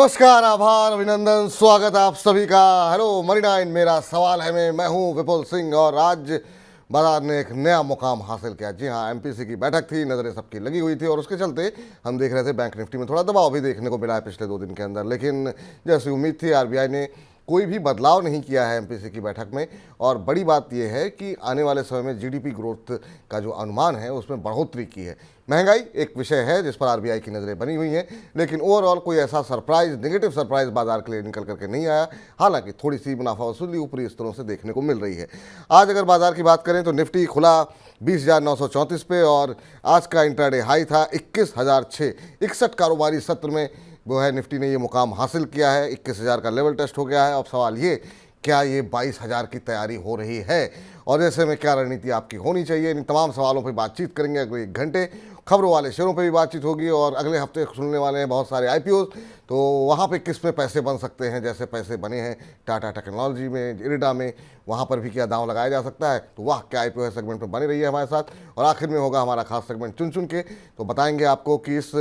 नमस्कार, आभार, अभिनंदन, स्वागत आप सभी का। हेलो मनी 9 मेरा सवाल है मैं हूं विपुल सिंह और आज बाजार ने एक नया मुकाम हासिल किया। जी हां, एमपीसी की बैठक थी, नज़रें सबकी लगी हुई थी और उसके चलते हम देख रहे थे बैंक निफ्टी में थोड़ा दबाव भी देखने को मिला है पिछले 2 दिन के अंदर। लेकिन जैसी उम्मीद थी आरबीआई ने कोई भी बदलाव नहीं किया है एमपीसी की बैठक में। और बड़ी बात यह है कि आने वाले समय में जीडीपी ग्रोथ का जो अनुमान है उसमें बढ़ोतरी की है। महंगाई एक विषय है जिस पर आरबीआई की नज़रें बनी हुई हैं, लेकिन ओवरऑल कोई ऐसा सरप्राइज, नेगेटिव सरप्राइज बाजार के लिए निकल करके नहीं आया। हालांकि थोड़ी सी मुनाफा वसूली ऊपरी स्तरों से देखने को मिल रही है। आज अगर बाजार की बात करें तो निफ्टी खुला 20,934 पे और आज का इंट्राडे हाई था 21,006। 61 कारोबारी सत्र में वो है निफ्टी ने ये मुकाम हासिल किया है। 21,000 का लेवल टेस्ट हो गया है। अब सवाल ये, क्या ये 22,000 की तैयारी हो रही है और ऐसे में क्या रणनीति आपकी होनी चाहिए? इन तमाम सवालों पर बातचीत करेंगे अगले 1 घंटे। खबरों वाले शेयरों पे भी बातचीत होगी और अगले हफ्ते सुनने वाले हैं बहुत सारे आईपीओ, तो वहाँ पे किस में पैसे बन सकते हैं, जैसे पैसे बने हैं टाटा टेक्नोलॉजी में, इरिडा में, वहाँ पर भी क्या दांव लगाया जा सकता है। तो वाह, क्या आईपीओ सेगमेंट में बनी रही है हमारे साथ। और आखिर में होगा हमारा खास सेगमेंट चुन चुन के, तो बताएंगे आपको कि इस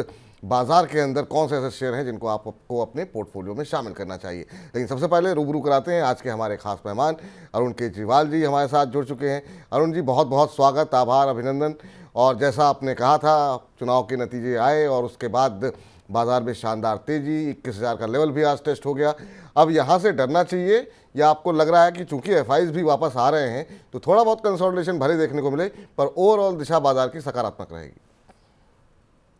बाजार के अंदर कौन से ऐसे शेयर हैं जिनको आपको अपने पोर्टफोलियो में शामिल करना चाहिए। लेकिन सबसे पहले रूबरू कराते हैं आज के हमारे खास मेहमान अरुण केजरीवाल जी हमारे साथ जुड़ चुके हैं। अरुण जी, बहुत बहुत स्वागत, आभार, अभिनंदन। और जैसा आपने कहा था, चुनाव के नतीजे आए और उसके बाद बाजार में शानदार तेजी, 21,000 का लेवल भी आज टेस्ट हो गया। अब यहाँ से डरना चाहिए या आपको लग रहा है कि चूंकि एफआईज भी वापस आ रहे हैं तो थोड़ा बहुत कंसोलिडेशन भले देखने को मिले पर ओवरऑल दिशा बाजार की सकारात्मक रहेगी?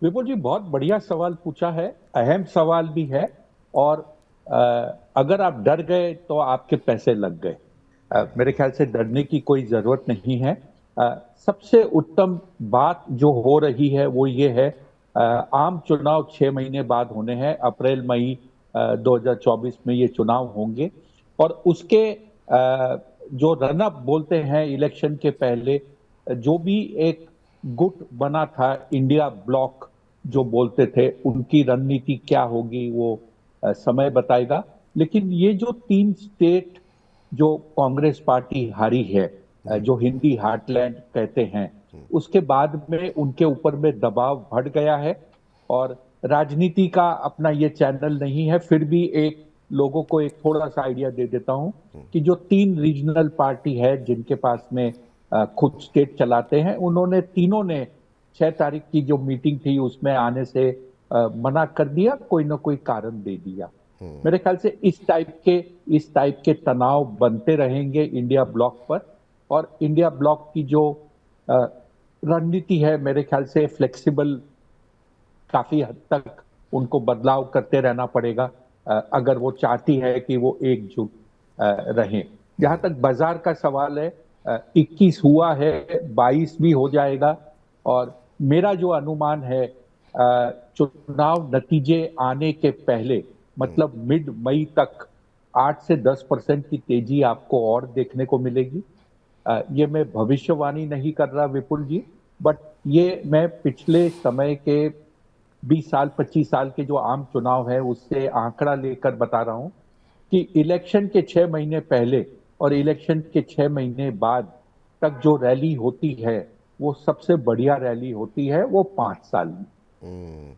विपुल जी, बहुत बढ़िया सवाल पूछा है, अहम सवाल भी है। और अगर आप डर गए तो आपके पैसे लग गए। मेरे ख्याल से डरने की कोई जरूरत नहीं है। सबसे उत्तम बात जो हो रही है वो ये है, आम चुनाव 6 महीने बाद होने हैं। अप्रैल मई 2024 में ये चुनाव होंगे और उसके जो रनअप बोलते हैं इलेक्शन के पहले, जो भी एक गुट बना था इंडिया ब्लॉक जो बोलते थे, उनकी रणनीति क्या होगी वो समय बताएगा। लेकिन ये जो 3 स्टेट जो कांग्रेस पार्टी हारी है, जो हिंदी हार्टलैंड कहते हैं, उसके बाद में उनके ऊपर में दबाव बढ़ गया है। और राजनीति का अपना ये चैनल नहीं है, फिर भी एक लोगों को एक थोड़ा सा आइडिया दे देता हूं कि जो 3 रीजनल पार्टी है जिनके पास में खुद स्टेट चलाते हैं, उन्होंने तीनों ने 6 तारीख की जो मीटिंग थी उसमें आने से मना कर दिया, कोई ना कोई कारण दे दिया। मेरे ख्याल से इस टाइप के तनाव बनते रहेंगे इंडिया ब्लॉक पर। और इंडिया ब्लॉक की जो रणनीति है, मेरे ख्याल से फ्लेक्सिबल, काफी हद तक उनको बदलाव करते रहना पड़ेगा अगर वो चाहती है कि वो एकजुट रहें। जहां तक बाजार का सवाल है, 21 हुआ है, 22 भी हो जाएगा। और मेरा जो अनुमान है, चुनाव नतीजे आने के पहले, मतलब मिड मई तक 8 से 10% की तेजी आपको और देखने को मिलेगी। ये मैं भविष्यवाणी नहीं कर रहा विपुल जी, बट ये मैं पिछले समय के 20 साल 25 साल के जो आम चुनाव है उससे आंकड़ा लेकर बता रहा हूं कि इलेक्शन के 6 महीने पहले और इलेक्शन के 6 महीने बाद तक जो रैली होती है वो सबसे बढ़िया रैली होती है, वो 5 साल में।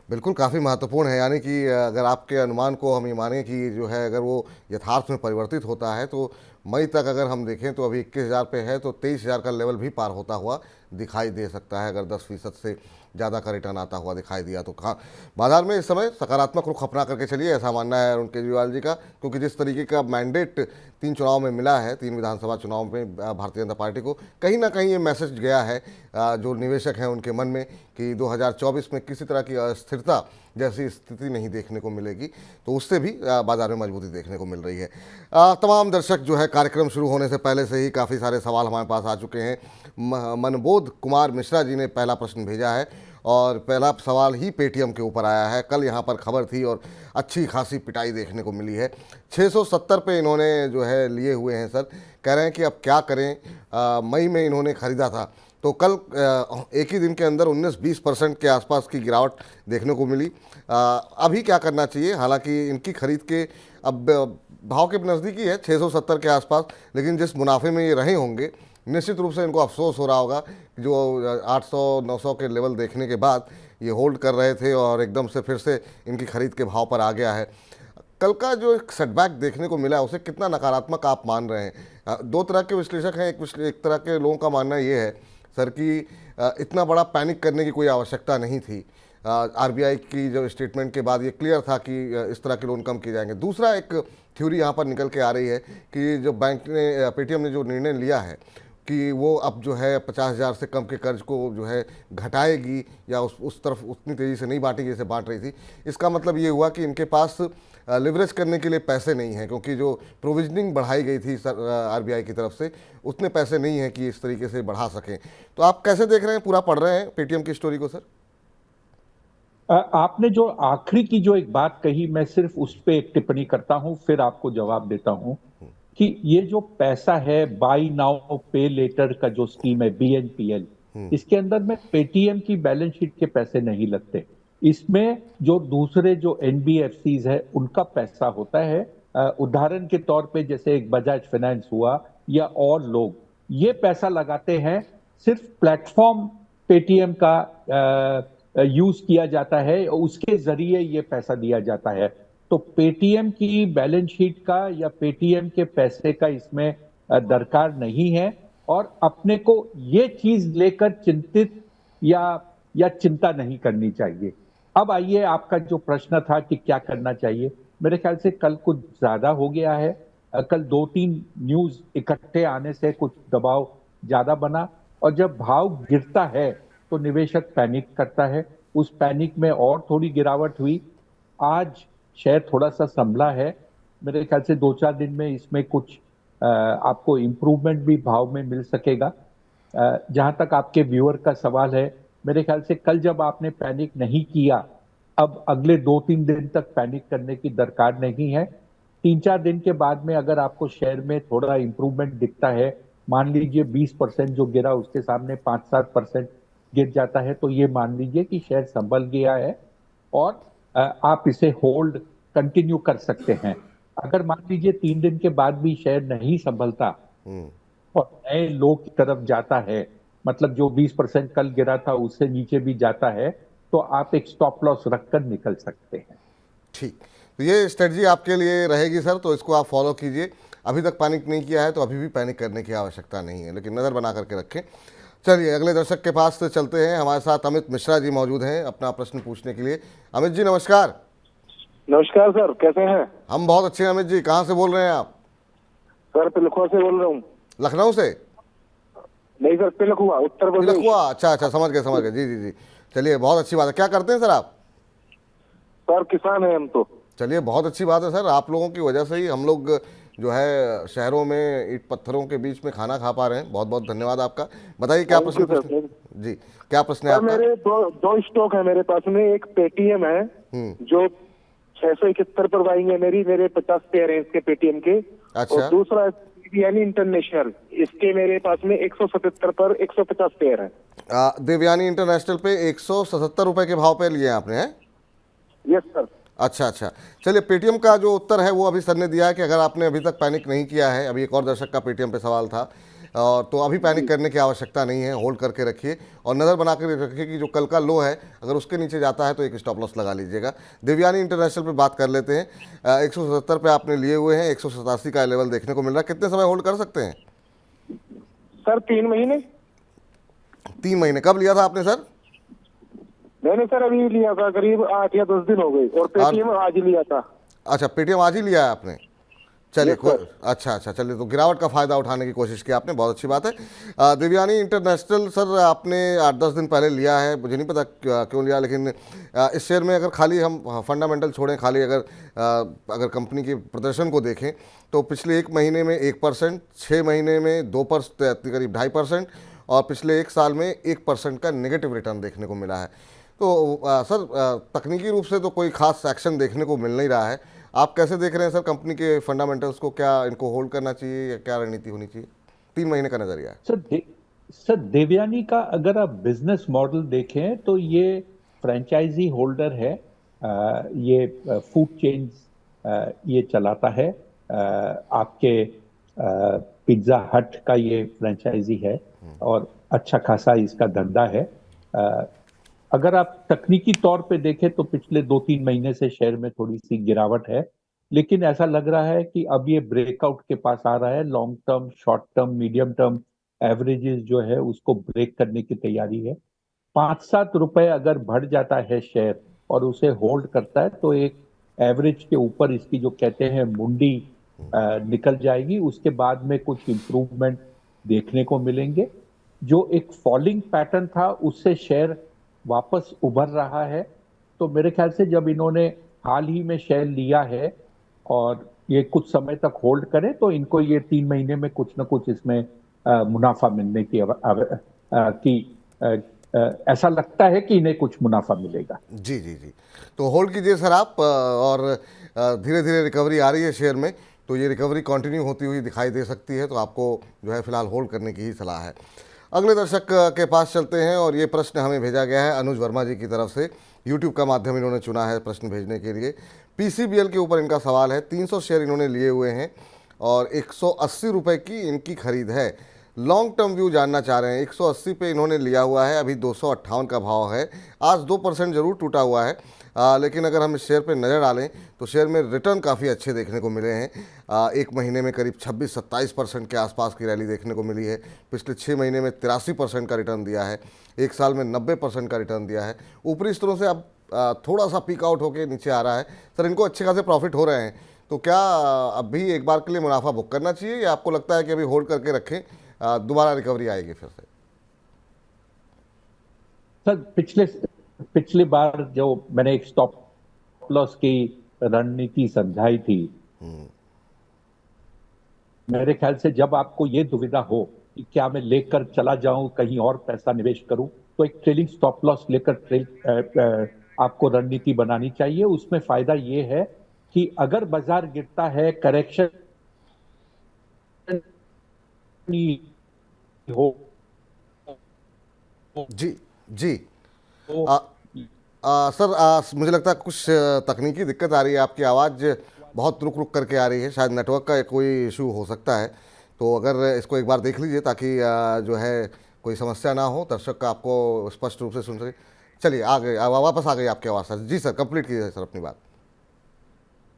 बिल्कुल, काफ़ी महत्वपूर्ण है। यानी कि अगर आपके अनुमान को हम ये मानें कि जो है अगर वो यथार्थ में परिवर्तित होता है तो मई तक अगर हम देखें तो अभी 21,000 पे है, तो 23,000 का लेवल भी पार होता हुआ दिखाई दे सकता है अगर 10% से ज़्यादा का रिटर्न आता हुआ दिखाई दिया तो। कहाँ बाजार में इस समय सकारात्मक रुख अपना करके चलिए, ऐसा मानना है अरुण केजरीवाल जी का, क्योंकि जिस तरीके का मैंडेट 3 चुनाव में मिला है, 3 विधानसभा चुनाव में भारतीय जनता पार्टी को, कहीं ना कहीं ये मैसेज गया है जो निवेशक हैं उनके मन में कि 2024 में किसी तरह की अस्थिरता जैसी स्थिति नहीं देखने को मिलेगी। तो उससे भी बाजार में मजबूती देखने को मिल रही है। तमाम दर्शक जो है, कार्यक्रम शुरू होने से पहले से ही काफ़ी सारे सवाल हमारे पास आ चुके हैं। मनबोध कुमार मिश्रा जी ने पहला प्रश्न भेजा है और पहला सवाल ही पेटीएम के ऊपर आया है। कल यहाँ पर खबर थी और अच्छी खासी पिटाई देखने को मिली है। 670 पे इन्होंने जो है लिए हुए हैं सर। कह रहे हैं कि अब क्या करें। मई में इन्होंने ख़रीदा था तो कल एक ही दिन के अंदर 19-20% के आसपास की गिरावट देखने को मिली। अभी क्या करना चाहिए? हालांकि इनकी खरीद के अब भाव के नज़दीकी है 670 के आसपास, लेकिन जिस मुनाफे में ये रहे होंगे निश्चित रूप से इनको अफसोस हो रहा होगा कि जो 800-900 के लेवल देखने के बाद ये होल्ड कर रहे थे और एकदम से फिर से इनकी खरीद के भाव पर आ गया है। कल का जो एक सेटबैक देखने को मिला है उसे कितना नकारात्मक आप मान रहे हैं? दो तरह के विश्लेषक हैं। एक तरह के लोगों का मानना ये है सर कि इतना बड़ा पैनिक करने की कोई आवश्यकता नहीं थी। आरबीआई की जो स्टेटमेंट के बाद ये क्लियर था कि इस तरह के लोन कम किए जाएंगे। दूसरा एक थ्योरी यहाँ पर निकल के आ रही है कि जो बैंक ने पेटीएम ने जो निर्णय लिया है कि वो अब जो है 50,000 से कम के कर्ज को जो है घटाएगी या उस तरफ उतनी तेज़ी से नहीं बांटेगी जैसे बांट रही थी। इसका मतलब ये हुआ कि इनके पास लिवरेज करने के लिए पैसे नहीं हैं, क्योंकि जो प्रोविजनिंग बढ़ाई गई थी आरबीआई की तरफ से उतने पैसे नहीं हैं कि इस तरीके से बढ़ा सकें। तो आप कैसे देख रहे हैं, पूरा पढ़ रहे हैं पेटीएम की स्टोरी को सर? आपने जो आखिरी की जो एक बात कही, मैं सिर्फ उस पे एक टिप्पणी करता हूं, फिर आपको जवाब देता हूं कि ये जो पैसा है बाई नाउ पे लेटर का जो स्कीम है बीएनपीएल, इसके अंदर में पेटीएम की बैलेंस शीट के पैसे नहीं लगते। इसमें जो दूसरे जो एनबीएफसीज है उनका पैसा होता है। उदाहरण के तौर पे जैसे एक बजाज फाइनेंस हुआ या और लोग ये पैसा लगाते हैं, सिर्फ प्लेटफॉर्म पेटीएम का यूज किया जाता है, उसके जरिए ये पैसा दिया जाता है। तो पेटीएम की बैलेंस शीट का या पेटीएम के पैसे का इसमें दरकार नहीं है और अपने को ये चीज लेकर चिंतित या चिंता नहीं करनी चाहिए। अब आइए, आपका जो प्रश्न था कि क्या करना चाहिए, मेरे ख्याल से कल कुछ ज्यादा हो गया है। कल 2-3 न्यूज इकट्ठे आने से कुछ दबाव ज्यादा बना और जब भाव गिरता है तो निवेशक पैनिक करता है। उस पैनिक में और थोड़ी गिरावट हुई। आज शेयर थोड़ा सा संभला है। मेरे ख्याल से 2-4 दिन में इसमें कुछ आपको इंप्रूवमेंट भी भाव में मिल सकेगा। जहां तक आपके व्यूअर का सवाल है, मेरे ख्याल से कल जब आपने पैनिक नहीं किया, अब अगले 2-3 दिन तक पैनिक करने की दरकार नहीं है। 3-4 दिन के बाद में अगर आपको शेयर में थोड़ा इंप्रूवमेंट दिखता है, मान लीजिए 20% जो गिरा उसके सामने 5-7% गिर जाता है, तो ये मान लीजिए कि शेयर संभल गया है और आप इसे होल्ड कंटिन्यू कर सकते हैं। अगर मान लीजिए 3 दिन के बाद भी शेयर नहीं संभलता और नए लो की तरफ जाता है, मतलब जो 20% कल गिरा था उससे नीचे भी जाता है, तो आप एक स्टॉप लॉस रखकर निकल सकते हैं। ठीक, तो ये स्ट्रेटजी आपके लिए रहेगी सर, तो इसको आप फॉलो कीजिए। अभी तक पैनिक नहीं किया है तो अभी भी पैनिक करने की आवश्यकता नहीं है, लेकिन नज़र बना करके रखें। चलिए अगले दर्शक के पास से चलते हैं। हमारे साथ अमित मिश्रा जी मौजूद हैं अपना प्रश्न पूछने के लिए। अमित जी नमस्कार। नमस्कार सर, कैसे हैं? हम बहुत अच्छे हैं अमित जी। कहाँ से बोल रहे हैं आप? सर पिलखुआ से बोल रहा हूँ। लखनऊ से? नहीं सर, पिलखुआ, उत्तर प्रदेश। पिलखुआ, अच्छा अच्छा, समझ गए जी जी जी। चलिए बहुत अच्छी बात है। क्या करते हैं सर आप? सर किसान हैं हम तो। चलिए बहुत अच्छी बात है सर। आप लोगों की वजह से ही हम लोग जो है शहरों में ईंट पत्थरों के बीच में खाना खा पा रहे हैं। बहुत बहुत धन्यवाद आपका। बताइए क्या प्रश्न जी, क्या प्रश्न है आपका? मेरे दो स्टॉक है मेरे पास में। एक पेटीएम है जो 671 पर बाइंग है मेरे 50 पेयर है इसके पेटीएम के। अच्छा। और दूसरा देवयानी इंटरनेशनल, इसके मेरे पास में 177 पर 150 पेयर है। देवयानी इंटरनेशनल पे 177 रुपए के भाव पे लिए आपने हैं? Yes sir. अच्छा अच्छा, चलिए पेटीएम का जो उत्तर है वो अभी सर ने दिया है कि अगर आपने अभी तक पैनिक नहीं किया है, अभी एक और दर्शक का पेटीएम पे सवाल था, और तो अभी पैनिक करने की आवश्यकता नहीं है। होल्ड करके रखिए और नज़र बना कर रखिए कि जो कल का लो है अगर उसके नीचे जाता है तो एक स्टॉप लॉस लगा लीजिएगा। देवयानी इंटरनेशनल पे बात कर लेते हैं। 177 पे आपने लिए हुए हैं, 187 का लेवल देखने को मिल रहा है। कितने समय होल्ड कर सकते हैं सर? 3 महीने। 3 महीने? कब लिया था आपने सर? मैंने सर अभी लिया था, करीब 8 या 10 दिन हो गए। और पेटीएम आज ही लिया था। अच्छा, पेटीएम आज ही लिया है आपने? चलिए अच्छा अच्छा, चलिए तो गिरावट का फायदा उठाने की कोशिश की आपने, बहुत अच्छी बात है। देवयानी इंटरनेशनल सर आपने 8-10 दिन पहले लिया है, मुझे नहीं पता क्यों लिया, लेकिन इस शेयर में अगर खाली हम फंडामेंटल छोड़ें, खाली अगर कंपनी के प्रदर्शन को देखें तो पिछले 1 महीने में 1%, 6 महीने में 2%, करीब 2.5%, और पिछले 1 साल में 1% का नेगेटिव रिटर्न देखने को मिला है। तो सर तकनीकी रूप से तो कोई खास एक्शन देखने को मिल नहीं रहा है। आप कैसे देख रहे हैं सर कंपनी के फंडामेंटल्स को? क्या इनको होल्ड करना चाहिए या क्या रणनीति होनी चाहिए? 3 महीने का नजरिया है सर। देवयानी का अगर आप बिजनेस मॉडल देखें तो ये फ्रेंचाइजी होल्डर है। ये फूड चेन्स ये चलाता है। आपके पिज्जा हट का ये फ्रेंचाइजी है और अच्छा खासा इसका धंधा है। अ, अगर आप तकनीकी तौर पे देखें तो पिछले 2-3 महीने से शेयर में थोड़ी सी गिरावट है, लेकिन ऐसा लग रहा है कि अब ये ब्रेकआउट के पास आ रहा है। Long term, short term, medium term averages जो है उसको ब्रेक करने की तैयारी है। 5-7 रुपए अगर बढ़ जाता है शेयर और उसे होल्ड करता है तो एक एवरेज के ऊपर इसकी जो कहते हैं मुंडी निकल जाएगी। उसके बाद में कुछ इंप्रूवमेंट देखने को मिलेंगे। जो एक फॉलिंग पैटर्न था उससे शेयर वापस उभर रहा है। तो मेरे ख्याल से जब इन्होंने हाल ही में शेयर लिया है और ये कुछ समय तक होल्ड करें तो इनको ये 3 महीने में कुछ ना कुछ इसमें मुनाफा मिलने की ऐसा लगता है कि इन्हें कुछ मुनाफा मिलेगा। जी जी जी। तो होल्ड कीजिए सर आप, और धीरे धीरे रिकवरी आ रही है शेयर में, तो ये रिकवरी कंटिन्यू होती हुई दिखाई दे सकती है, तो आपको जो है फिलहाल होल्ड करने की ही सलाह है। अगले दर्शक के पास चलते हैं, और ये प्रश्न हमें भेजा गया है अनुज वर्मा जी की तरफ से। यूट्यूब का माध्यम इन्होंने चुना है प्रश्न भेजने के लिए। पीसीबीएल के ऊपर इनका सवाल है। 300 शेयर इन्होंने लिए हुए हैं और 180 रुपये की इनकी खरीद है। लॉन्ग टर्म व्यू जानना चाह रहे हैं। 180 पे इन्होंने लिया हुआ है, अभी 258 का भाव है। आज 2% ज़रूर टूटा हुआ है, लेकिन अगर हम इस शेयर पे नज़र डालें तो शेयर में रिटर्न काफ़ी अच्छे देखने को मिले हैं। एक महीने में करीब 26-27% के आसपास की रैली देखने को मिली है। पिछले 6 महीने में 83% का रिटर्न दिया है। एक साल में 90% का रिटर्न दिया है। ऊपरी स्तरों से अब थोड़ा सा पीक आउट होकर नीचे आ रहा है। सर, इनको अच्छे खासे प्रॉफिट हो रहे हैं, तो क्या अभी एक बार के लिए मुनाफा बुक करना चाहिए, या आपको लगता है कि अभी होल्ड करके रखें, दोबारा रिकवरी आएगी फिर से? सर, पिछली बार जो मैंने एक स्टॉप लॉस की रणनीति समझाई थी, मेरे ख्याल से जब आपको ये दुविधा हो कि क्या मैं लेकर चला जाऊं, कहीं और पैसा निवेश करूं, तो एक ट्रेलिंग स्टॉप लॉस लेकर आपको रणनीति बनानी चाहिए। उसमें फायदा ये है कि अगर बाजार गिरता है, करेक्शन हो जी जी। तो सर, मुझे लगता है कुछ तकनीकी दिक्कत आ रही है, आपकी आवाज़ बहुत रुक रुक करके आ रही है। शायद नेटवर्क का कोई इशू हो सकता है, तो अगर इसको एक बार देख लीजिए ताकि जो है कोई समस्या ना हो, दर्शक का आपको स्पष्ट रूप से सुन सके। चलिए, आ गए, वापस आ गई आपकी आवाज़ सर। जी सर, कंप्लीट कीजिए सर अपनी बात।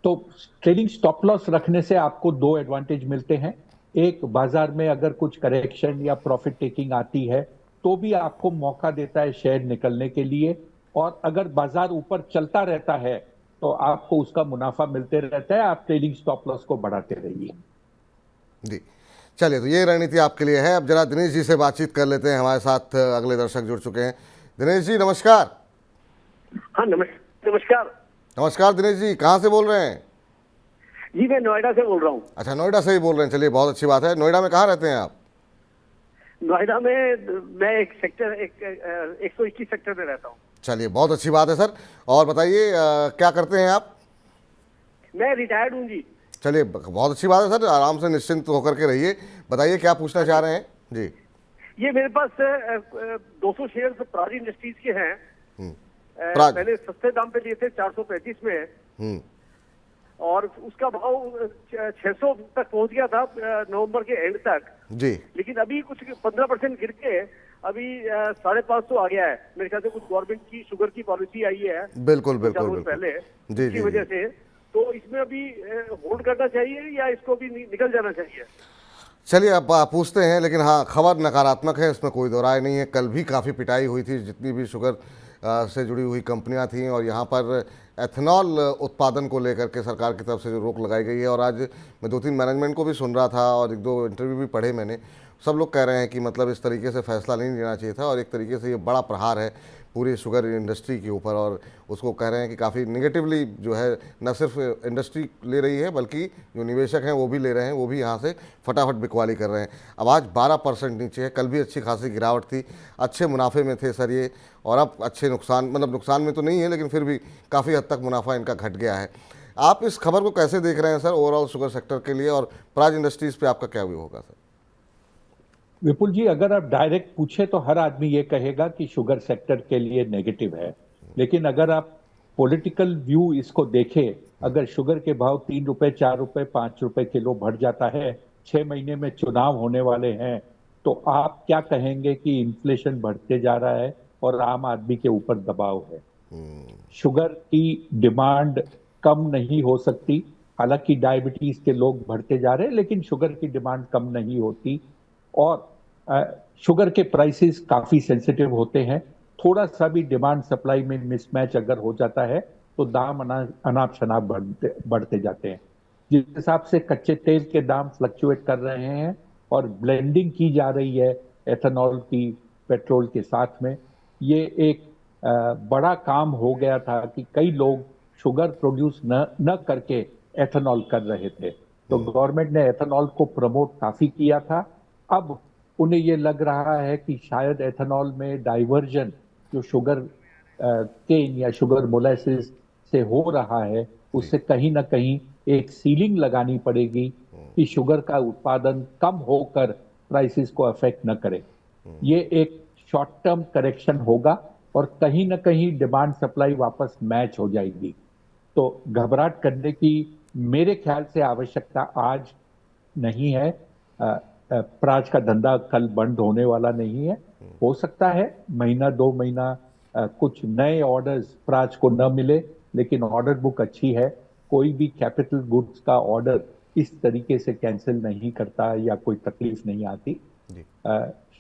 तो ट्रेडिंग स्टॉप लॉस रखने से आपको 2 एडवांटेज मिलते हैं। एक, बाजार में अगर कुछ करेक्शन या प्रॉफिट टेकिंग आती है तो भी आपको मौका देता है शेयर निकलने के लिए, और अगर बाजार ऊपर चलता रहता है तो आपको उसका मुनाफा मिलते रहता है। आप ट्रेडिंग स्टॉप लॉस को बढ़ाते रहिए। जी, चलिए, तो ये रणनीति आपके लिए है। अब जरा दिनेश जी से बातचीत कर लेते हैं। हमारे साथ अगले दर्शक जुड़ चुके हैं। दिनेश जी, नमस्कार। हाँ, नमस्कार। नमस्कार दिनेश जी, कहाँ से बोल रहे हैं? जी, मैं नोएडा से बोल रहा हूँ। अच्छा, नोएडा से ही बोल रहे हैं। चलिए, बहुत अच्छी बात है। नोएडा में कहाँ रहते हैं आप? नोएडा में मैं एक 121 सेक्टर में रहता हूँ। चलिए, बहुत अच्छी बात है सर। और बताइए, क्या करते हैं आप? मैं रिटायर्ड हूँ जी। चलिए, बहुत अच्छी बात है सर। आराम से निश्चिंत होकर के रहिए। बताइए, क्या पूछना चाह रहे हैं जी? ये मेरे पास 200 शेयर प्राज इंडस्ट्रीज के हैं। प्राज। मैंने सस्ते दाम पे लिए थे, 435 में, और उसका भाव 600 तक पहुंच गया था नवंबर के एंड तक जी। लेकिन अभी कुछ 15% गिर के अभी 550 आ गया है। मेरे ख्याल से कुछ गवर्नमेंट की शुगर की पॉलिसी आई है बिल्कुल बिल्कुल बिल्कुल पहले, जी इसकी जी वजह से। तो इसमें अभी होल्ड करना चाहिए या इसको भी निकल जाना चाहिए? चलिए, अब पूछते हैं, लेकिन हाँ, खबर नकारात्मक है, इसमें कोई दो राय नहीं है। कल भी काफ़ी पिटाई हुई थी, जितनी भी शुगर से जुड़ी हुई कंपनियां थीं, और यहाँ पर एथेनॉल उत्पादन को लेकर के सरकार की तरफ से जो रोक लगाई गई है। और आज मैं 2-3 मैनेजमेंट को भी सुन रहा था और 1-2 इंटरव्यू भी पढ़े मैंने। सब लोग कह रहे हैं कि मतलब इस तरीके से फैसला नहीं लेना चाहिए था, और एक तरीके से ये बड़ा प्रहार है पूरी शुगर इंडस्ट्री के ऊपर। और उसको कह रहे हैं कि काफ़ी निगेटिवली जो है, न सिर्फ इंडस्ट्री ले रही है बल्कि जो निवेशक हैं वो भी ले रहे हैं, वो भी यहाँ से फटाफट बिकवाली कर रहे हैं। अब आज 12% नीचे है। कल भी अच्छी खासी गिरावट थी, अच्छे मुनाफे में थे सर ये, और अब अच्छे नुकसान, मतलब नुकसान में तो नहीं है, लेकिन फिर भी काफ़ी हद तक मुनाफा इनका घट गया है। आप इस खबर को कैसे देख रहे हैं सर, ओवरऑल शुगर सेक्टर के लिए, और प्राज इंडस्ट्रीज़ पे आपका क्या व्यू होगा सर? विपुल जी, अगर आप डायरेक्ट पूछे तो हर आदमी ये कहेगा कि शुगर सेक्टर के लिए नेगेटिव है। लेकिन अगर आप पॉलिटिकल व्यू इसको देखें, अगर शुगर के भाव 3 रुपए, 4 रुपए, 5 रुपए किलो बढ़ जाता है 6 महीने में चुनाव होने वाले हैं, तो आप क्या कहेंगे कि इन्फ्लेशन बढ़ते जा रहा है और आम आदमी के ऊपर दबाव है। शुगर की डिमांड कम नहीं हो सकती। हालांकि डायबिटीज के लोग बढ़ते जा रहे हैं, लेकिन शुगर की डिमांड कम नहीं होती। और शुगर के प्राइसेस काफी सेंसिटिव होते हैं। थोड़ा सा भी डिमांड सप्लाई में मिसमैच अगर हो जाता है तो दाम अनाप शनाप बढ़ते जाते हैं। जिस हिसाब से कच्चे तेल के दाम फ्लक्चुएट कर रहे हैं और ब्लेंडिंग की जा रही है एथेनॉल की पेट्रोल के साथ में, ये एक बड़ा काम हो गया था कि कई लोग शुगर प्रोड्यूस न करके एथेनॉल कर रहे थे। तो गवर्नमेंट ने एथेनॉल को प्रमोट काफी किया था। अब उन्हें ये लग रहा है कि शायद एथेनॉल में डाइवर्जन जो शुगर केन या शुगर मोलेसिस से हो रहा है, उससे कहीं ना कहीं एक सीलिंग लगानी पड़ेगी कि शुगर का उत्पादन कम होकर प्राइसेस को अफेक्ट न करे। ये एक शॉर्ट टर्म करेक्शन होगा और कहीं ना कहीं डिमांड सप्लाई वापस मैच हो जाएगी। तो घबराहट करने की मेरे ख्याल से आवश्यकता आज नहीं है। प्राज का धंधा कल बंद होने वाला नहीं है। हो सकता है महीना 2 महीना कुछ नए ऑर्डर्स प्राज को न मिले, लेकिन ऑर्डर बुक अच्छी है। कोई भी कैपिटल गुड्स का ऑर्डर इस तरीके से कैंसिल नहीं करता या कोई तकलीफ नहीं आती।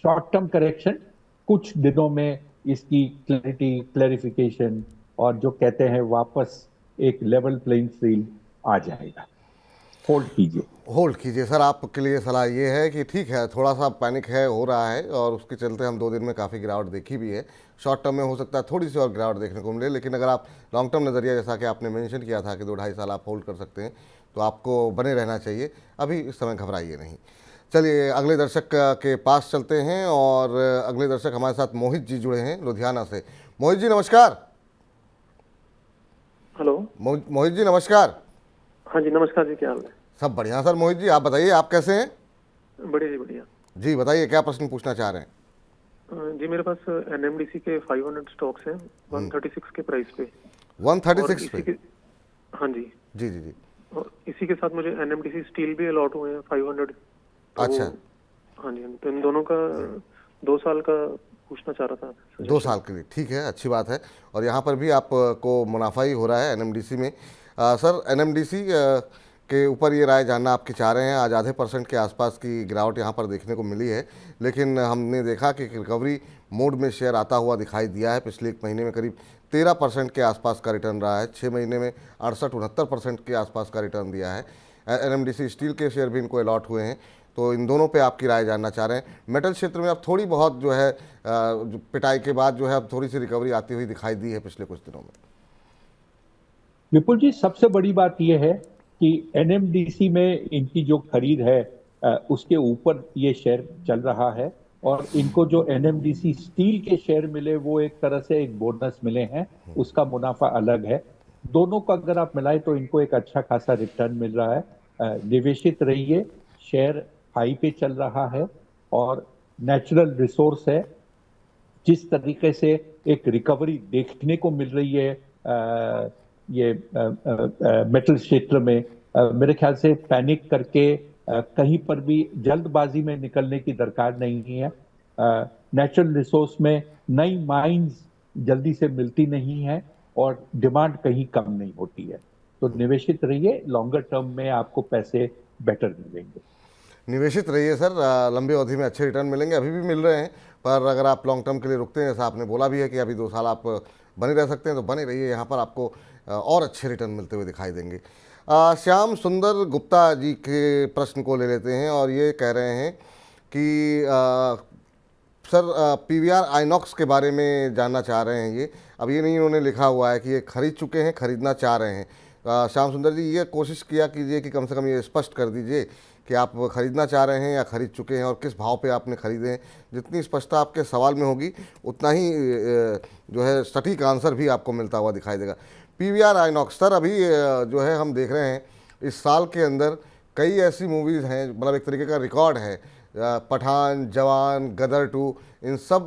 शॉर्ट टर्म करेक्शन कुछ दिनों में इसकी क्लैरिफिकेशन और जो कहते हैं वापस एक लेवल प्लेइंग फील्ड आ जाएगा। होल्ड कीजिए सर। आपके लिए सलाह ये है कि ठीक है, थोड़ा सा पैनिक है, हो रहा है और उसके चलते हम 2 दिन में काफ़ी गिरावट देखी भी है। शॉर्ट टर्म में हो सकता है थोड़ी सी और गिरावट देखने को मिले, लेकिन अगर आप लॉन्ग टर्म नज़रिया, जैसा कि आपने मेंशन किया था कि 2-2.5 साल आप होल्ड कर सकते हैं, तो आपको बने रहना चाहिए। अभी इस समय घबराइए नहीं। चलिए अगले दर्शक के पास चलते हैं और अगले दर्शक हमारे साथ मोहित जी जुड़े हैं लुधियाना से। मोहित जी नमस्कार। हेलो मोहित जी नमस्कार। हाँ जी नमस्कार जी, क्या हाल है? सब बढ़िया सर। मोहित जी आप बताइए, आप कैसे हैं? बढ़िया जी बढ़िया। जी बताइए, क्या प्रश्न पूछना चाह रहे हैं? जी मेरे पास एनएमडीसी के 500 स्टॉक्स हैं 136 के प्राइस पे। 136 पे? हाँ जी जी जी जी। और इसी के साथ मुझे एनएमडीसी स्टील भी अलॉट हुए हैं 500। अच्छा। हाँ जी, तो इन दोनों का 2 साल का पूछना चाह रहा था। 2 साल के लिए ठीक है, अच्छी बात है। और यहाँ पर भी आपको मुनाफा ही हो रहा है एनएमडीसी में। सर एनएमडीसी के ऊपर ये राय जानना आपकी चाह रहे हैं। आज आधे % के आसपास की गिरावट यहाँ पर देखने को मिली है, लेकिन हमने देखा कि रिकवरी मोड में शेयर आता हुआ दिखाई दिया है। पिछले 1 महीने में करीब 13% के आसपास का रिटर्न रहा है। 6 महीने में 68-69% के आसपास का रिटर्न दिया है। एनएमडीसी स्टील के शेयर भी इनको अलॉट हुए हैं, तो इन दोनों पे आपकी राय जानना चाह रहे हैं। मेटल क्षेत्र में अब थोड़ी बहुत जो है पिटाई के बाद जो है अब थोड़ी सी रिकवरी आती हुई दिखाई दी है पिछले कुछ दिनों में। विपुल जी, सबसे बड़ी बात यह है कि एनएमडीसी में इनकी जो खरीद है उसके ऊपर ये शेयर चल रहा है और इनको जो एनएमडीसी स्टील के शेयर मिले वो एक तरह से एक बोनस मिले हैं, उसका मुनाफा अलग है। दोनों का अगर आप मिलाएं तो इनको एक अच्छा खासा रिटर्न मिल रहा है। निवेशित रहिए, शेयर हाई पे चल रहा है और नेचुरल रिसोर्स है। जिस तरीके से एक रिकवरी देखने को मिल रही है ये मेटल क्षेत्र में, मेरे ख्याल से पैनिक करके कहीं पर भी जल्दबाजी में निकलने की दरकार नहीं है। नेचुरल रिसोर्स में नई माइंस जल्दी से मिलती नहीं है और डिमांड कहीं कम नहीं होती है। तो निवेशित रहिए, लॉन्गर टर्म में आपको पैसे बेटर मिलेंगे। निवेशित रहिए सर, लंबी अवधि में अच्छे रिटर्न मिलेंगे, अभी भी मिल रहे हैं। पर अगर आप लॉन्ग टर्म के लिए रुकते हैं, जैसा आपने बोला भी है कि अभी 2 साल आप बने रह सकते हैं, तो बने रहिए। यहाँ पर आपको और अच्छे रिटर्न मिलते हुए दिखाई देंगे। श्याम सुंदर गुप्ता जी के प्रश्न को ले लेते हैं और ये कह रहे हैं कि सर पीवीआर आइनॉक्स के बारे में जानना चाह रहे हैं। ये अब ये नहीं उन्होंने लिखा हुआ है कि ये खरीद चुके हैं, खरीदना चाह रहे हैं। श्याम सुंदर जी, ये कोशिश किया कीजिए कि कम से कम ये स्पष्ट कर दीजिए कि आप खरीदना चाह रहे हैं या खरीद चुके हैं और किस भाव पे आपने खरीदे हैं। जितनी स्पष्टता आपके सवाल में होगी उतना ही जो है सटीक आंसर भी आपको मिलता हुआ दिखाई देगा। पीवीआर आइनॉक्स सर, अभी जो है हम देख रहे हैं इस साल के अंदर कई ऐसी मूवीज़ हैं, मतलब एक तरीके का रिकॉर्ड है पठान, जवान, गदर 2,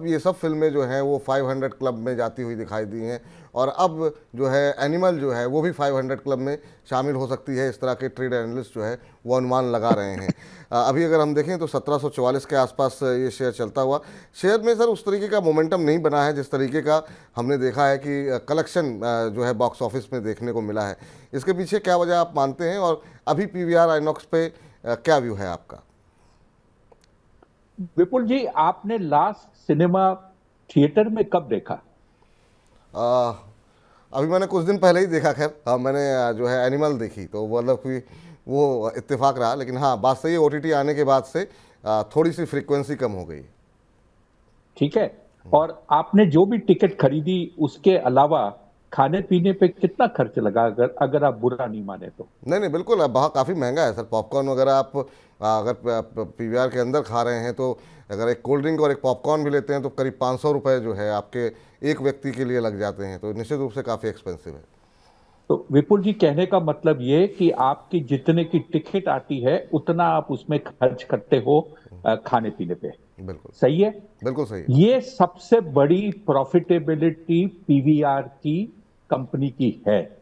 ये सब फिल्में जो हैं वो 500 क्लब में जाती हुई दिखाई दी हैं। और अब जो है एनिमल जो है वो भी 500 क्लब में शामिल हो सकती है, इस तरह के ट्रेड एनालिस्ट जो है वो अनुमान लगा रहे हैं। अभी अगर हम देखें तो 1744 के आसपास ये शेयर चलता हुआ, शेयर में सर उस तरीके का मोमेंटम नहीं बना है जिस तरीके का हमने देखा है कि कलेक्शन जो है बॉक्स ऑफिस में देखने को मिला है। इसके पीछे क्या वजह आप मानते हैं, और अभी पीवीआर आइनॉक्स पे क्या व्यू है आपका? विपुल जी, आपने लास्ट सिनेमा थिएटर में कब देखा? अभी मैंने कुछ दिन पहले ही देखा। खैर मैंने जो है एनिमल देखी, तो मतलब कि वो इत्तेफाक रहा। लेकिन हाँ, बात सही है, ओटीटी आने के बाद से थोड़ी सी फ्रीक्वेंसी कम हो गई। ठीक है। और आपने जो भी टिकट खरीदी उसके अलावा खाने पीने पे कितना खर्च लगा, अगर आप बुरा नहीं माने तो? नहीं बिल्कुल, अब बहुत काफ़ी महंगा है सर। पॉपकॉर्न वगैरह आप अगर पीवीआर के अंदर खा रहे हैं तो अगर एक कोल्ड ड्रिंक और एक पॉपकॉर्न भी लेते हैं तो करीब 500 रुपये जो है आपके एक व्यक्ति के लिए लग जाते हैं। तो निश्चित रूप से काफ़ी एक्सपेंसिव है। तो विपुल जी, कहने का मतलब ये कि आपकी जितने की टिकट आती है उतना आप उसमें खर्च करते हो खाने पीने पे। बिल्कुल सही है? बिल्कुल सही है। ये सबसे बड़ी प्रॉफिटेबिलिटी पीवीआर की कंपनी की है।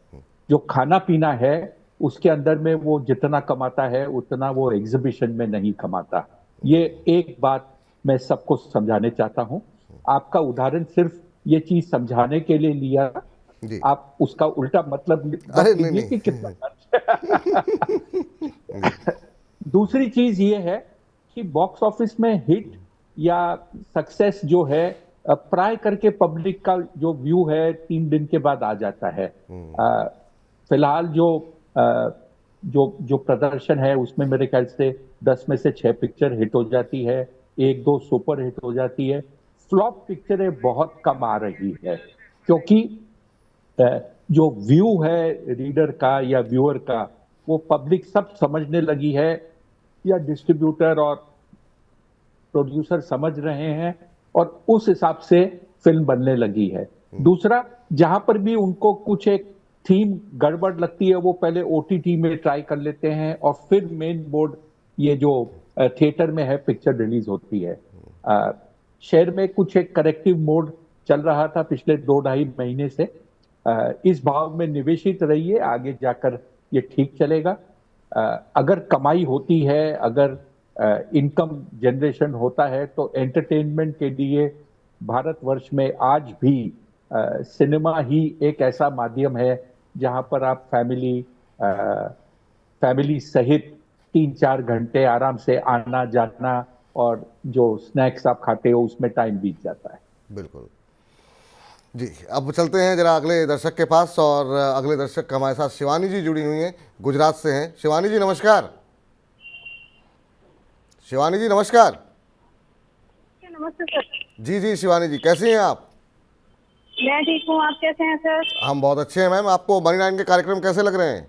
जो खाना पीना है उसके अंदर में वो जितना कमाता है उतना वो एग्जीबिशन में नहीं कमाता। ये एक बात मैं सबको समझाने चाहता हूं। आपका उदाहरण सिर्फ ये चीज समझाने के लिए लिया, जी। आप उसका उल्टा मतलब अरे कीजिए नहीं कि कितना खर्च। दूसरी चीज ये है कि बॉक्स ऑफिस में हिट या सक्सेस जो है प्राय करके पब्लिक का जो व्यू है 3 दिन के बाद आ जाता है। फिलहाल जो प्रदर्शन है उसमें मेरे ख्याल से 10 में से 6 पिक्चर हिट हो जाती है, 1-2 सुपर हिट हो जाती है। फ्लॉप पिक्चरें बहुत कम आ रही है क्योंकि जो व्यू है रीडर का या व्यूअर का वो पब्लिक सब समझने लगी है, या डिस्ट्रीब्यूटर और प्रोड्यूसर समझ रहे हैं और उस हिसाब से फिल्म बनने लगी है। दूसरा, जहां पर भी उनको कुछ एक थीम गड़बड़ लगती है वो पहले ओटीटी में ट्राई कर लेते हैं और फिर मेन बोर्ड ये जो थिएटर में है पिक्चर रिलीज होती है। शहर में कुछ एक करेक्टिव मोड चल रहा था पिछले 2-2.5 महीने से। इस भाव में निवेशित रहिए, आगे जाकर ये ठीक चलेगा। अगर कमाई होती है, अगर इनकम जनरेशन होता है तो एंटरटेनमेंट के लिए भारतवर्ष में आज भी सिनेमा ही एक ऐसा माध्यम है जहां पर आप फैमिली सहित 3-4 घंटे आराम से आना जाना और जो स्नैक्स आप खाते हो उसमें टाइम बीत जाता है। बिल्कुल जी। अब चलते हैं जरा अगले दर्शक के पास, और अगले दर्शक हमारे साथ शिवानी जी जुड़ी हुई हैं, गुजरात से हैं। शिवानी जी नमस्कार। शिवानी जी नमस्कार। नमस्ते सर। जी जी शिवानी जी, कैसी हैं आप? मैं ठीक हूँ, आप कैसे हैं सर? हम बहुत अच्छे हैं मैम। आपको मनी 9 के कार्यक्रम कैसे लग रहे हैं?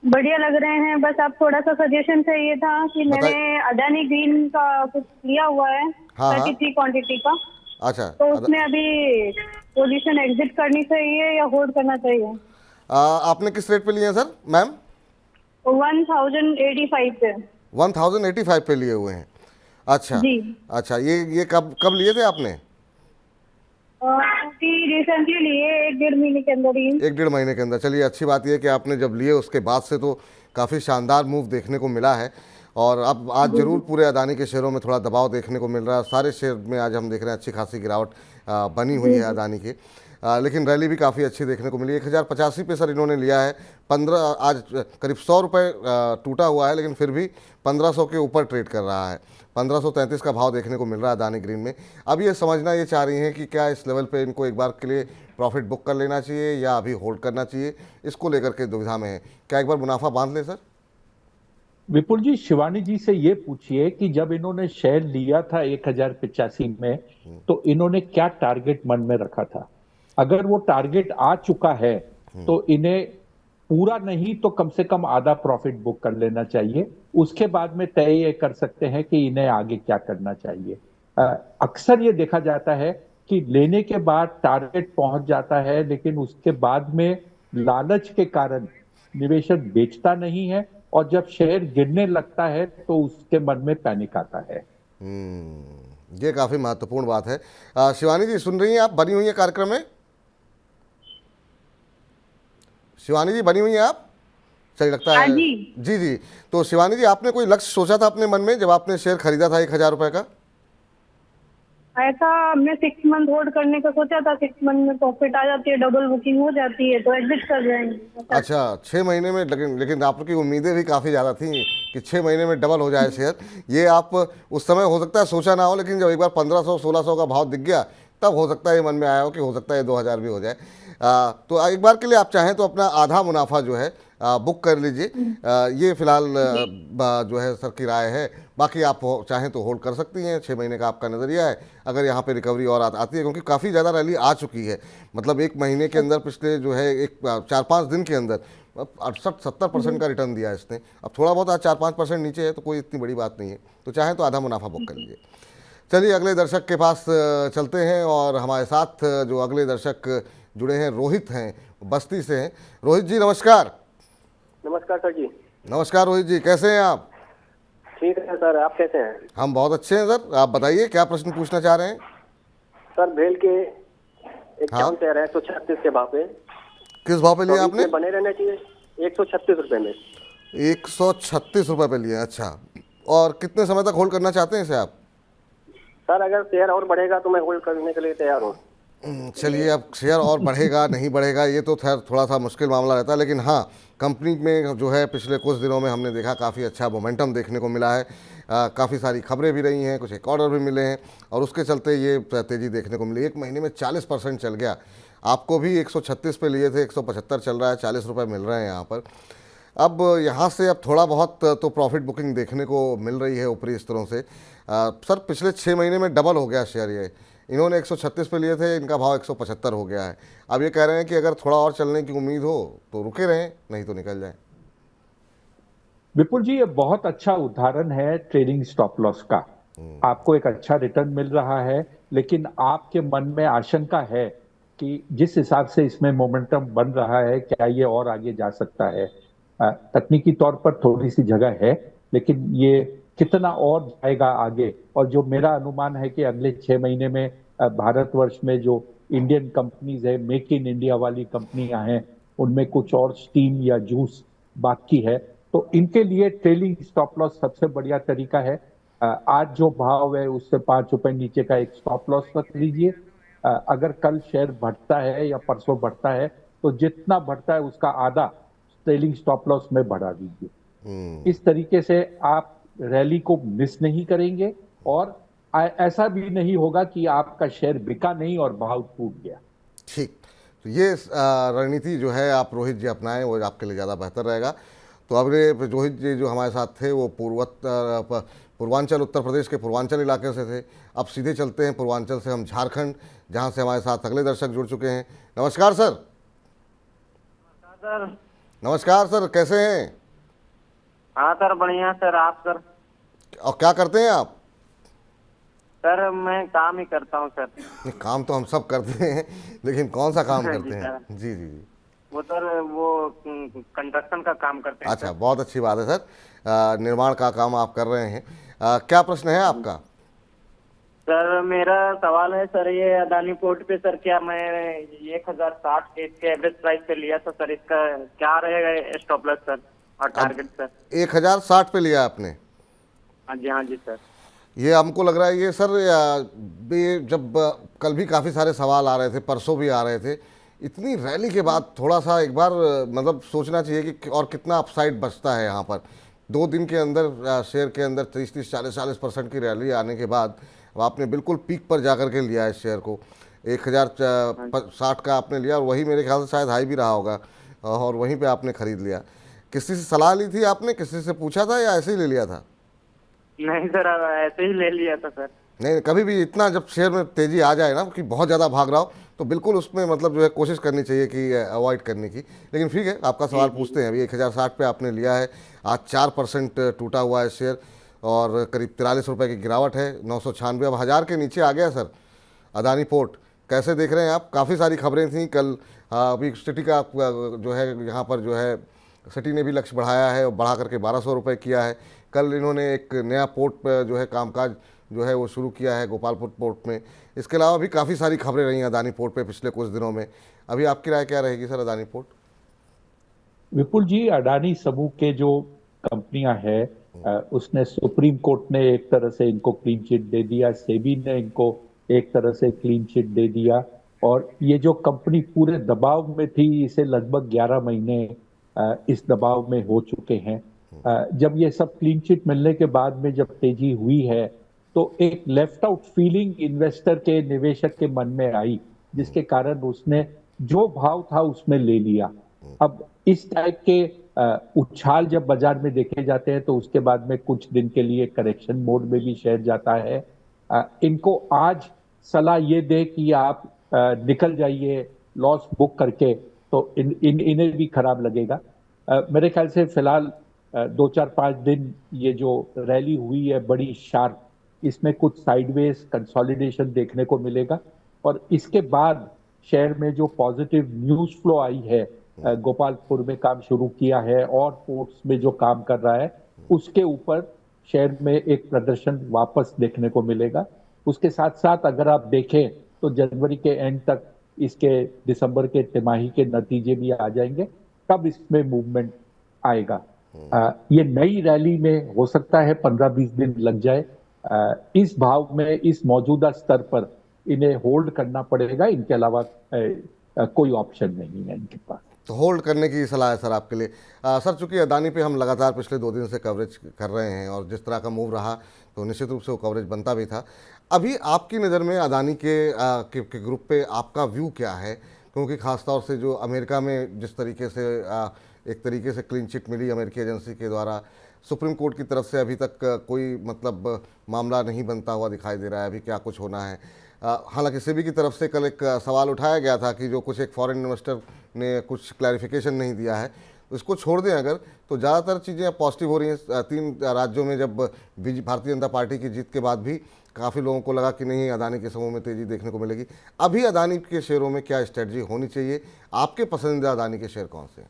बढ़िया लग रहे हैं। बस आप थोड़ा सा सजेशन चाहिए था कि मैंने अडानी ग्रीन का कुछ लिया हुआ है, हाँ, 33 क्वांटिटी का। अच्छा, तो उसमें अभी पोजीशन एग्जिट करनी चाहिए या होल्ड करना चाहिए? आपने किस रेट पे लिए हैं सर मैम? 1085 पे। 1085 पे लिए हुए हैं? अच्छा जी। अच्छा, ये कब लिए थे आपने? रिसेंटली लिए, 1-1.5 महीने के अंदर ही। 1-1.5 महीने के अंदर। चलिए, अच्छी बात यह है कि आपने जब लिए उसके बाद से तो काफ़ी शानदार मूव देखने को मिला है। और अब आज जरूर पूरे अदानी के शेयरों में थोड़ा दबाव देखने को मिल रहा है। सारे शेयर में आज हम देख रहे हैं अच्छी खासी गिरावट बनी हुई है अदानी की। लेकिन रैली भी काफ़ी अच्छी देखने को मिली। 1085 पे सर इन्होंने लिया है। 15 आज करीब 100 रुपये टूटा हुआ है, लेकिन फिर भी 1500 के ऊपर ट्रेड कर रहा है। 1533 का भाव देखने को मिल रहा है अदानी ग्रीन में। अब ये समझना ये चाह रही हैं कि क्या इस लेवल पे इनको एक बार के लिए प्रॉफिट बुक कर लेना चाहिए या अभी होल्ड करना चाहिए, इसको लेकर के दुविधा में है। क्या एक बार मुनाफा बांध लें सर? विपुल जी, शिवानी जी से ये पूछिए कि जब इन्होंने शेयर लिया था 1085 में तो इन्होंने क्या टारगेट मन में रखा था? अगर वो टारगेट आ चुका है तो इन्हें पूरा नहीं तो कम से कम आधा प्रॉफिट बुक कर लेना चाहिए। उसके बाद में तय ये कर सकते हैं कि इन्हें आगे क्या करना चाहिए। अक्सर ये देखा जाता है कि लेने के बाद टारगेट पहुंच जाता है, लेकिन उसके बाद में लालच के कारण निवेशक बेचता नहीं है और जब शेयर गिरने लगता है तो उसके मन में पैनिक आता है। ये काफ़ी महत्वपूर्ण बात है। शिवानी जी सुन रही हैं आप, बनी हुई हैं कार्यक्रम में? शिवानी जी बनी हुई हैं आप? चलिए लगता है हाँ जी। जी जी। तो शिवानी जी आपने कोई लक्ष्य सोचा था अपने मन में जब आपने शेयर खरीदा था 1,000 रुपए का? ऐसा हमने 6 मंथ होल्ड करने का सोचा था, 6 मंथ में प्रॉफिट आ जाती है, डबल बुकिंग हो जाती है तो एग्जिट कर जाएंगे। अच्छा 6 महीने में, लेकिन आपकी उम्मीदें भी काफ़ी ज़्यादा थी कि 6 महीने में डबल हो जाए शेयर। ये आप उस समय हो सकता है सोचा ना हो, लेकिन जब एक बार 1500-1600 का भाव दिख गया तब हो सकता है ये मन में आया हो कि हो सकता है 2,000 भी हो जाए। तो एक बार के लिए आप चाहें तो अपना आधा मुनाफा जो है बुक कर लीजिए। ये फिलहाल जो है सर की राय है। बाकी आप चाहें तो होल्ड कर सकती हैं, 6 महीने का आपका नज़रिया है। अगर यहाँ पे रिकवरी और आती है, क्योंकि काफ़ी ज़्यादा रैली आ चुकी है, मतलब एक महीने के अंदर पिछले जो है 4-5 दिन के अंदर 68-70% का रिटर्न दिया है इसने। अब थोड़ा बहुत आज 4-5% नीचे है तो कोई इतनी बड़ी बात नहीं है। तो चाहें तो आधा मुनाफा बुक कर लीजिए। चलिए अगले दर्शक के पास चलते हैं और हमारे साथ जो अगले दर्शक जुड़े हैं रोहित हैं, बस्ती से हैं। रोहित जी नमस्कार। नमस्कार सर जी। नमस्कार रोहित जी, कैसे हैं आप? ठीक है सर, आप कैसे हैं? हम बहुत अच्छे हैं सर। आप बताइए क्या प्रश्न पूछना चाह रहे हैं? सर भेल के एक हाँ। शेयर है 136 के भाव पे। किस भाव पे लिया तो आपने? इसमें बने रहना चाहिए 136 रुपए में। 136 रुपये पे लिया, अच्छा। और कितने समय तक होल्ड करना चाहते हैं इसे आप? सर अगर शेयर और बढ़ेगा तो मैं होल्ड करने के लिए तैयार हूँ। चलिए अब शेयर और बढ़ेगा नहीं बढ़ेगा ये तो खैर थोड़ा सा मुश्किल मामला रहता है, लेकिन हाँ कंपनी में जो है पिछले कुछ दिनों में हमने देखा काफ़ी अच्छा मोमेंटम देखने को मिला है। काफ़ी सारी खबरें भी रही हैं, कुछ एक ऑर्डर भी मिले हैं और उसके चलते ये तेज़ी देखने को मिली। एक महीने में 40% चल गया। आपको भी 136 पे लिए थे, 175 चल रहा है, 40 रुपये मिल रहे हैं यहाँ पर। अब यहाँ से अब थोड़ा बहुत तो प्रॉफिट बुकिंग देखने को मिल रही है ऊपरी स्तरों से। सर पिछले 6 महीने में डबल हो गया शेयर। ये इन्होंने 136 पे लिए थे, इनका भाव 175 हो गया है। अब ये कह रहे हैं कि अगर थोड़ा और चलने की उम्मीद हो तो रुके रहें, नहीं तो निकल जाएं। विपुल जी ये बहुत अच्छा उदाहरण है ट्रेडिंग स्टॉप लॉस का। आपको एक अच्छा रिटर्न मिल रहा है, लेकिन आपके मन में आशंका है कि जिस हिसाब से इसमें मोमेंटम बन रहा है क्या ये और आगे जा सकता है। तकनीकी तौर पर थोड़ी सी जगह है, लेकिन ये कितना और जाएगा आगे। और जो मेरा अनुमान है कि अगले 6 महीने में भारतवर्ष में जो इंडियन कंपनीज है, मेक इन इंडिया वाली कंपनियां हैं, उनमें कुछ और स्टीम या जूस बाकी है। तो इनके लिए ट्रेलिंग स्टॉप लॉस सबसे बढ़िया तरीका है। आज जो भाव है उससे 5 रुपए नीचे का एक स्टॉप लॉस रख लीजिए। अगर कल शेयर बढ़ता है या परसों बढ़ता है तो जितना बढ़ता है उसका आधा ट्रेलिंग स्टॉप लॉस में बढ़ा दीजिए। इस तरीके से आप रैली को मिस नहीं करेंगे और ऐसा भी नहीं होगा कि आपका शेयर बिका नहीं और भाव टूट गया। ठीक, तो ये रणनीति जो है आप रोहित जी अपनाएं, वो आपके लिए ज़्यादा बेहतर रहेगा। तो अब रोहित जी जो हमारे साथ थे वो पूर्वांचल उत्तर प्रदेश के पूर्वांचल इलाके से थे। अब सीधे चलते हैं पूर्वांचल से हम झारखंड, जहां से हमारे साथ अगले दर्शक जुड़ चुके हैं। नमस्कार सर। सर नमस्कार सर, कैसे हैं? हाँ सर बढ़िया सर। आप सर? और क्या करते हैं आप? सर मैं काम ही करता हूँ सर। नहीं, काम तो हम सब करते हैं, लेकिन कौन सा काम करते हैं? जी जी जी। वो सर वो कंस्ट्रक्शन का काम करते हैं। अच्छा, बहुत अच्छी बात है सर। निर्माण का काम आप कर रहे हैं। क्या प्रश्न है आपका? सर मेरा सवाल है सर, ये अदानी पोर्ट पे सर क्या मैं 1060 के इसके एवरेज प्राइस पे लिया था सर, इसका क्या रहेगा स्टॉप लॉस सर और टारगेट सर? 1060 पे लिया आपने? हाँ जी सर। ये हमको लग रहा है ये सर ये जब कल भी काफ़ी सारे सवाल आ रहे थे, परसों भी आ रहे थे, इतनी रैली के बाद थोड़ा सा एक बार मतलब सोचना चाहिए कि और कितना अपसाइड बचता है यहाँ पर। 2 दिन के अंदर शेयर के अंदर 30-30, 40-40% की रैली आने के बाद अब आपने बिल्कुल पीक पर जाकर के लिया है शेयर को। 1060 का आपने लिया और वही मेरे ख्याल से शायद हाई भी रहा होगा और वहीं पे आपने ख़रीद लिया। किसी से सलाह ली थी आपने, किसी से पूछा था या ऐसे ही ले लिया था? नहीं सर ऐसे ही ले लिया था सर। नहीं, कभी भी इतना जब शेयर में तेज़ी आ जाए ना कि बहुत ज़्यादा भाग रहा हो तो बिल्कुल उसमें मतलब जो है कोशिश करनी चाहिए कि अवॉइड करने की। लेकिन ठीक है, आपका सवाल पूछते हैं। अभी 1060 पे आपने लिया है, आज 4% टूटा हुआ है शेयर और करीब 43 रुपये की गिरावट है, 996। अब 1000 के नीचे आ गया सर अदानी पोर्ट। कैसे देख रहे हैं आप? काफ़ी सारी खबरें थी कल। अभी सिटी का जो है यहाँ पर जो है सिटी ने भी लक्ष्य बढ़ाया है और बढ़ा करके 1200 रुपये किया है। कल इन्होंने एक नया पोर्ट पर जो है कामकाज जो है वो शुरू किया है गोपालपुर पोर्ट में। इसके अलावा भी काफ़ी सारी खबरें रही अदानी पोर्ट पे पिछले कुछ दिनों में। अभी आपकी राय क्या रहेगी सर अदानी पोर्ट? विपुल जी, अडानी समूह के जो कंपनियां हैं उसने सुप्रीम कोर्ट ने एक तरह से इनको क्लीन चिट दे दिया, सेबी ने इनको एक तरह से क्लीन चिट दे दिया, और ये जो कंपनी पूरे दबाव में थी इसे लगभग 11 महीने इस दबाव में हो चुके हैं। जब ये सब क्लीन चिट मिलने के बाद में जब तेजी हुई है तो एक लेफ्ट आउट फीलिंग इन्वेस्टर के, निवेशक के मन में आई, जिसके कारण उसने जो भाव था उसमें ले लिया। अब इस टाइप के उछाल जब बाजार में देखे जाते हैं तो उसके बाद में कुछ दिन के लिए करेक्शन मोड में भी शेयर जाता है। इनको आज सलाह ये दे कि आप निकल जाइए लॉस बुक करके, तो इन्हें भी खराब लगेगा। मेरे ख्याल से फिलहाल 2-4-5 दिन ये जो रैली हुई है बड़ी शार्प, इसमें कुछ साइडवेज कंसोलिडेशन देखने को मिलेगा, और इसके बाद शेयर में जो पॉजिटिव न्यूज फ्लो आई है, गोपालपुर में काम शुरू किया है और पोर्ट्स में जो काम कर रहा है, उसके ऊपर शेयर में एक प्रदर्शन वापस देखने को मिलेगा। उसके साथ साथ अगर आप देखें तो जनवरी के एंड तक इसके दिसंबर के तिमाही के नतीजे भी आ जाएंगे, तब इसमें मूवमेंट आएगा। ये नई रैली में हो सकता है 15-20 दिन लग जाए। इस भाव में, इस मौजूदा स्तर पर इन्हें होल्ड करना पड़ेगा, इनके अलावा कोई ऑप्शन नहीं है इनके पास। तो होल्ड करने की सलाह है सर आपके लिए। सर चूंकि अदानी पे हम लगातार पिछले 2 दिन से कवरेज कर रहे हैं और जिस तरह का मूव रहा तो निश्चित रूप से वो कवरेज बनता भी था। अभी आपकी नज़र में अदानी के ग्रुप पे आपका व्यू क्या है? क्योंकि ख़ासतौर से जो अमेरिका में जिस तरीके से एक तरीके से क्लीन चिट मिली अमेरिकी एजेंसी के द्वारा, सुप्रीम कोर्ट की तरफ से अभी तक कोई मतलब मामला नहीं बनता हुआ दिखाई दे रहा है, अभी क्या कुछ होना है। हालांकि सेबी की तरफ से कल एक सवाल उठाया गया था कि जो कुछ एक फॉरेन इन्वेस्टर ने कुछ क्लैरिफिकेशन नहीं दिया है, तो इसको छोड़ दें अगर, तो ज़्यादातर चीज़ें पॉजिटिव हो रही हैं। 3 राज्यों में जब भारतीय जनता पार्टी की जीत के बाद भी काफ़ी लोगों को लगा कि नहीं अदानी के समूह में तेज़ी देखने को मिलेगी। अभी अदानी के शेयरों में क्या स्ट्रेटजी होनी चाहिए? आपके पसंदीदा अदानी के शेयर कौन से हैं?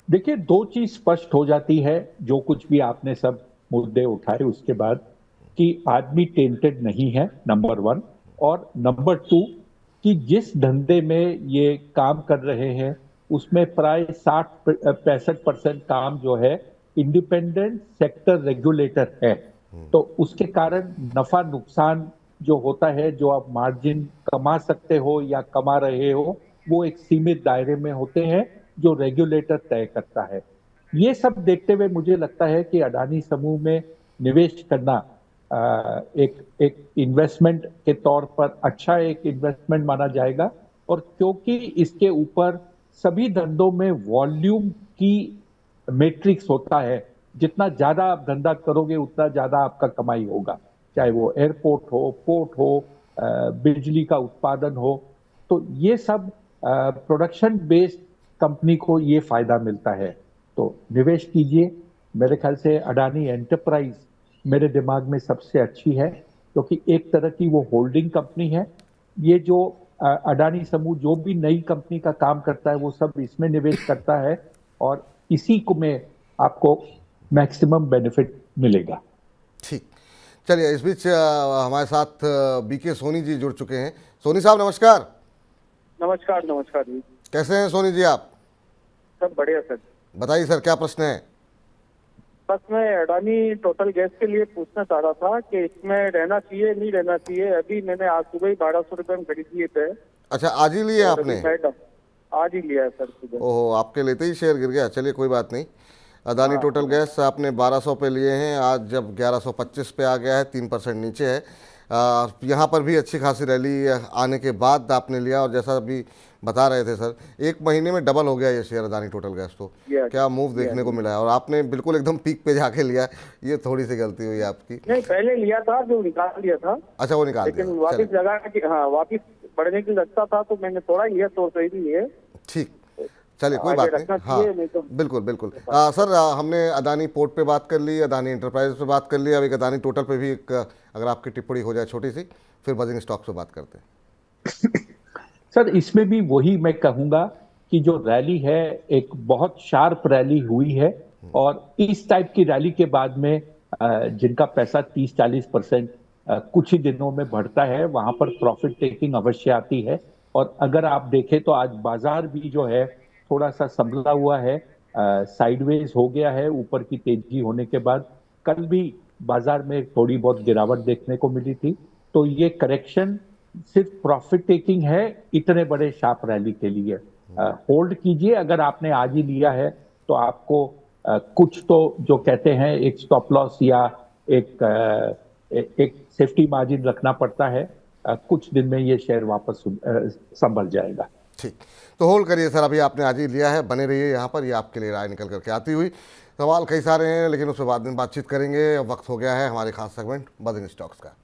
देखिए, 2 चीज स्पष्ट हो जाती है जो कुछ भी आपने सब मुद्दे उठाए उसके बाद, कि आदमी टेंटेड नहीं है, नंबर 1, और नंबर 2 कि जिस धंधे में ये काम कर रहे हैं उसमें प्राय 60-65% काम जो है इंडिपेंडेंट सेक्टर रेगुलेटर है। तो उसके कारण नफा नुकसान जो होता है, जो आप मार्जिन कमा सकते हो या कमा रहे हो, वो एक सीमित दायरे में होते हैं जो रेगुलेटर तय करता है। ये सब देखते हुए मुझे लगता है कि अडानी समूह में निवेश करना एक इन्वेस्टमेंट के तौर पर अच्छा एक इन्वेस्टमेंट माना जाएगा, और क्योंकि इसके ऊपर सभी धंधों में वॉल्यूम की मैट्रिक्स होता है, जितना ज्यादा आप धंधा करोगे उतना ज्यादा आपका कमाई होगा, चाहे वो एयरपोर्ट हो, पोर्ट हो, बिजली का उत्पादन हो। तो ये सब प्रोडक्शन बेस्ड कंपनी को ये फायदा मिलता है, तो निवेश कीजिए। मेरे ख्याल से अडानी एंटरप्राइज मेरे दिमाग में सबसे अच्छी है, क्योंकि एक तरह की वो होल्डिंग कंपनी है। ये जो अडानी समूह जो भी नई कंपनी का काम करता है वो सब इसमें निवेश करता है, और इसी को में आपको मैक्सिमम बेनिफिट मिलेगा। ठीक, चलिए इस बीच हमारे साथ बीके सोनी जी जुड़ चुके हैं। सोनी साहब नमस्कार। नमस्कार नमस्कार जी। कैसे हैं सोनी जी आप? सब बढ़िया सर। बताइए सर क्या प्रश्न है? बस मैं अडानी टोटल गैस के लिए पूछना चाह रहा था कि इसमें रहना चाहिए नहीं रहना चाहिए। अभी मैंने आज सुबह ही 1200 रुपए में खरीद लिए थे। अच्छा, आज ही लिया आपने? आज ही लिया है सर सुबह। ओहो, आपके लेते ही शेयर गिर गया। चलिए कोई बात नहीं। अदानी टोटल गैस आपने 1200 पे लिए हैं, आज जब 1125 पे आ गया है, 3% नीचे है। यहाँ पर भी अच्छी खासी रैली आने के बाद आपने लिया, और जैसा अभी बता रहे थे सर, 1 महीने में डबल हो गया ये शेयर अदानी टोटल गैस। तो क्या मूव देखने को मिला है, और आपने बिल्कुल एकदम पीक पे जाके लिया, ये थोड़ी सी गलती हुई आपकी। नहीं, पहले लिया था, जो निकाल लिया था। अच्छा, वो निकाल दिया, लेकिन वापिस लगा कि हाँ वापिस बढ़ने की लगता था, तो मैंने थोड़ा लिया, 100 ही लिए। ठीक, चलिए कोई बात नहीं। हाँ तो बिल्कुल बिल्कुल। सर हमने अदानी पोर्ट पे बात कर ली, अदानी एंटरप्राइज पे बात कर ली, अब एक अदानी टोटल पे भी एक अगर आपकी टिप्पणी हो जाए छोटी सी, फिर बजिंग स्टॉक्स पे बात करते हैं। सर इसमें भी वही मैं कहूंगा कि जो रैली है एक बहुत शार्प रैली हुई है, और इस टाइप की रैली के बाद में जिनका पैसा 30-40% कुछ ही दिनों में बढ़ता है, वहां पर प्रॉफिट टेकिंग अवश्य आती है। और अगर आप देखें तो आज बाजार भी जो है थोड़ा सा संभला हुआ है, साइडवेज हो गया है ऊपर की तेजी होने के बाद। कल भी बाजार में थोड़ी बहुत गिरावट देखने को मिली थी। तो ये करेक्शन सिर्फ प्रॉफिट टेकिंग है इतने बड़े शार्प रैली के लिए। होल्ड कीजिए, अगर आपने आज ही लिया है तो आपको कुछ तो जो कहते हैं एक स्टॉप लॉस या एक सेफ्टी मार्जिन रखना पड़ता है। कुछ दिन में ये शेयर वापस संभल जाएगा। ठीक, तो होल्ड करिए सर, अभी आपने आज ही लिया है, बने रहिए यहाँ पर, ये आपके लिए राय निकल करके आती हुई। सवाल कई सारे हैं लेकिन उसके बाद में बातचीत करेंगे। अब वक्त हो गया है हमारे खास सेगमेंट बजिंग स्टॉक्स का।